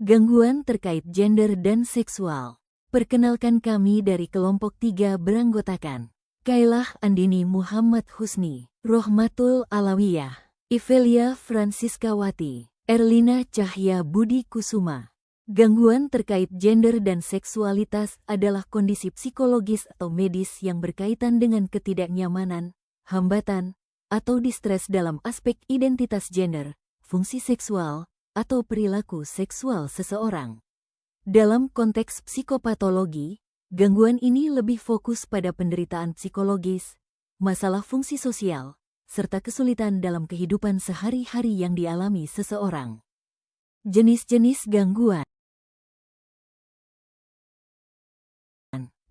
Gangguan terkait gender dan seksual. Perkenalkan, kami dari kelompok 3 beranggotakan Kailah Andini Muhammad Husni, Rohmatul Alawiyah, Ivelia Franciscawati, Erlina Cahya Budi Kusuma. Gangguan terkait gender dan seksualitas adalah kondisi psikologis atau medis yang berkaitan dengan ketidaknyamanan, hambatan, atau distres dalam aspek identitas gender, fungsi seksual, atau perilaku seksual seseorang. Dalam konteks psikopatologi, gangguan ini lebih fokus pada penderitaan psikologis, masalah fungsi sosial, serta kesulitan dalam kehidupan sehari-hari yang dialami seseorang. Jenis-jenis gangguan.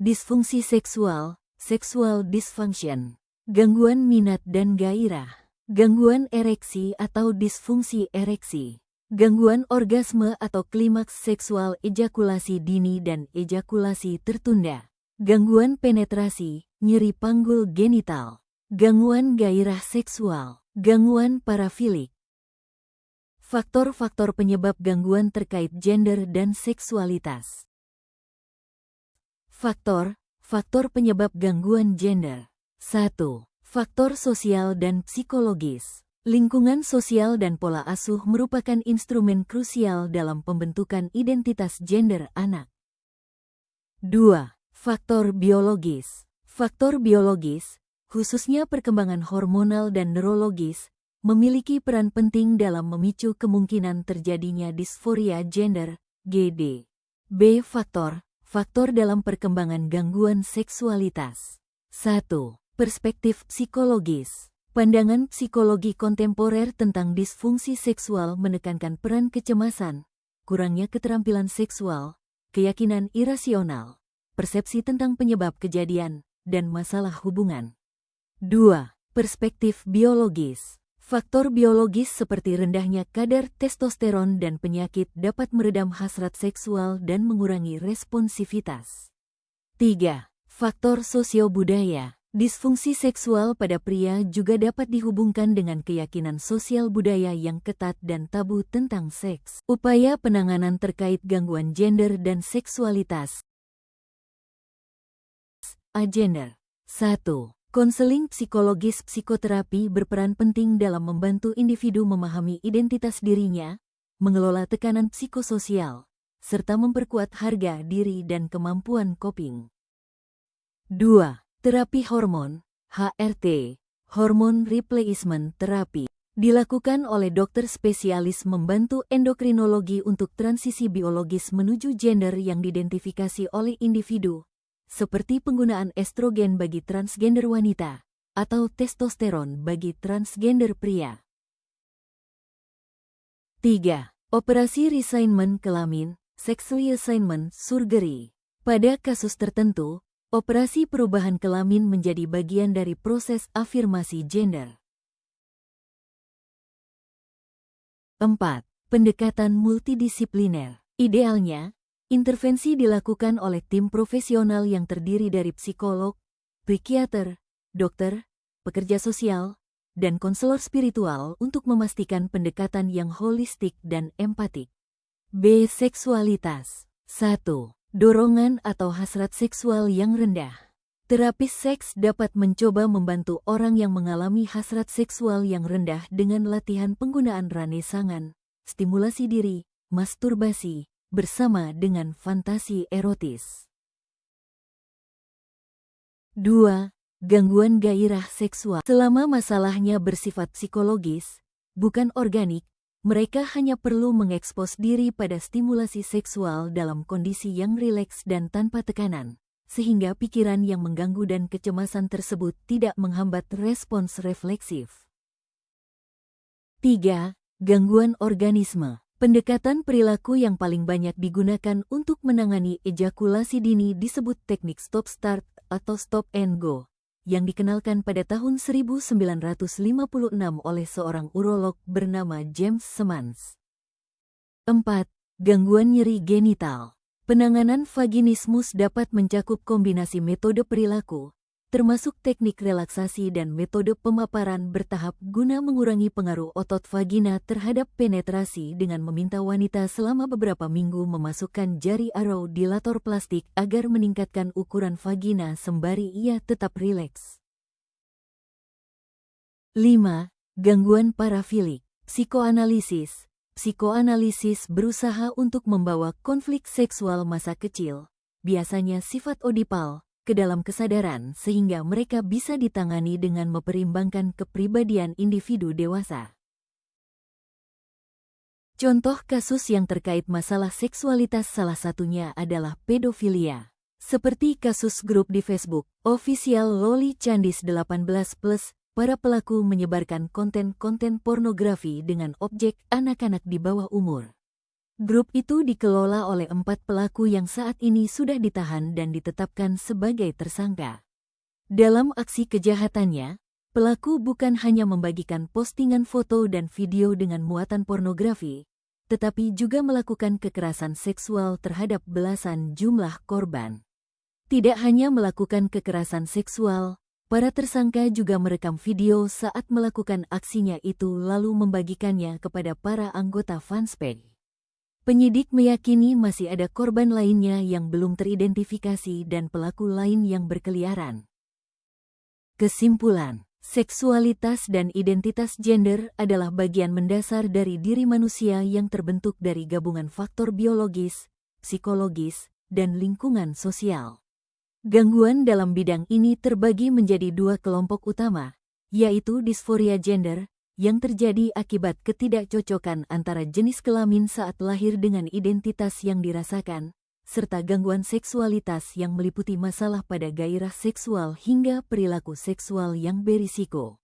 Disfungsi seksual, sexual dysfunction. Gangguan minat dan gairah. Gangguan ereksi atau disfungsi ereksi. Gangguan orgasme atau klimaks seksual, ejakulasi dini dan ejakulasi tertunda. Gangguan penetrasi, nyeri panggul genital. Gangguan gairah seksual. Gangguan parafilik. Faktor-faktor penyebab gangguan terkait gender dan seksualitas. Faktor penyebab gangguan gender. 1. Faktor sosial dan psikologis. Lingkungan sosial dan pola asuh merupakan instrumen krusial dalam pembentukan identitas gender anak. 2. Faktor biologis. Faktor biologis, khususnya perkembangan hormonal dan neurologis, memiliki peran penting dalam memicu kemungkinan terjadinya disforia gender, GD. B. Faktor dalam perkembangan gangguan seksualitas. 1. Perspektif psikologis. Pandangan psikologi kontemporer tentang disfungsi seksual menekankan peran kecemasan, kurangnya keterampilan seksual, keyakinan irasional, persepsi tentang penyebab kejadian, dan masalah hubungan. 2. Perspektif biologis. Faktor biologis seperti rendahnya kadar testosteron dan penyakit dapat meredam hasrat seksual dan mengurangi responsivitas. 3. Faktor sosio-budaya. Disfungsi seksual pada pria juga dapat dihubungkan dengan keyakinan sosial budaya yang ketat dan tabu tentang seks. Upaya penanganan terkait gangguan gender dan seksualitas. Agender. 1. Konseling psikologis. Psikoterapi berperan penting dalam membantu individu memahami identitas dirinya, mengelola tekanan psikososial, serta memperkuat harga diri dan kemampuan coping. 2. Terapi hormon, HRT, hormone replacement therapy, dilakukan oleh dokter spesialis membantu endokrinologi untuk transisi biologis menuju gender yang diidentifikasi oleh individu, seperti penggunaan estrogen bagi transgender wanita, atau testosteron bagi transgender pria. 3. Operasi reassignment kelamin, sex reassignment surgery. Pada kasus tertentu, operasi perubahan kelamin menjadi bagian dari proses afirmasi gender. 4. Pendekatan multidisipliner. Idealnya, intervensi dilakukan oleh tim profesional yang terdiri dari psikolog, psikiater, dokter, pekerja sosial, dan konselor spiritual untuk memastikan pendekatan yang holistik dan empatik. B. Seksualitas. 1. Dorongan atau hasrat seksual yang rendah. Terapis seks dapat mencoba membantu orang yang mengalami hasrat seksual yang rendah dengan latihan penggunaan rangsangan, stimulasi diri, masturbasi, bersama dengan fantasi erotis. 2. Gangguan gairah seksual. Selama masalahnya bersifat psikologis, bukan organik, mereka hanya perlu mengekspos diri pada stimulasi seksual dalam kondisi yang rileks dan tanpa tekanan, sehingga pikiran yang mengganggu dan kecemasan tersebut tidak menghambat respons refleksif. 3. Gangguan organisme. Pendekatan perilaku yang paling banyak digunakan untuk menangani ejakulasi dini disebut teknik stop-start atau stop-and-go, yang dikenalkan pada tahun 1956 oleh seorang urolog bernama James Semans. 4. Gangguan nyeri genital. Penanganan vaginismus dapat mencakup kombinasi metode perilaku, termasuk teknik relaksasi dan metode pemaparan bertahap guna mengurangi pengaruh otot vagina terhadap penetrasi dengan meminta wanita selama beberapa minggu memasukkan jari arrow dilator plastik agar meningkatkan ukuran vagina sembari ia tetap rileks. 5. Gangguan parafilik. Psikoanalisis. Psikoanalisis berusaha untuk membawa konflik seksual masa kecil, biasanya sifat odipal, ke dalam kesadaran sehingga mereka bisa ditangani dengan memperimbangkan kepribadian individu dewasa. Contoh kasus yang terkait masalah seksualitas salah satunya adalah pedofilia. Seperti kasus grup di Facebook, Official Loli Candis 18+, para pelaku menyebarkan konten-konten pornografi dengan objek anak-anak di bawah umur. Grup itu dikelola oleh 4 pelaku yang saat ini sudah ditahan dan ditetapkan sebagai tersangka. Dalam aksi kejahatannya, pelaku bukan hanya membagikan postingan foto dan video dengan muatan pornografi, tetapi juga melakukan kekerasan seksual terhadap belasan jumlah korban. Tidak hanya melakukan kekerasan seksual, para tersangka juga merekam video saat melakukan aksinya itu lalu membagikannya kepada para anggota fanspage. Penyidik meyakini masih ada korban lainnya yang belum teridentifikasi dan pelaku lain yang berkeliaran. Kesimpulan, seksualitas dan identitas gender adalah bagian mendasar dari diri manusia yang terbentuk dari gabungan faktor biologis, psikologis, dan lingkungan sosial. Gangguan dalam bidang ini terbagi menjadi 2 kelompok utama, yaitu disforia gender, yang terjadi akibat ketidakcocokan antara jenis kelamin saat lahir dengan identitas yang dirasakan, serta gangguan seksualitas yang meliputi masalah pada gairah seksual hingga perilaku seksual yang berisiko.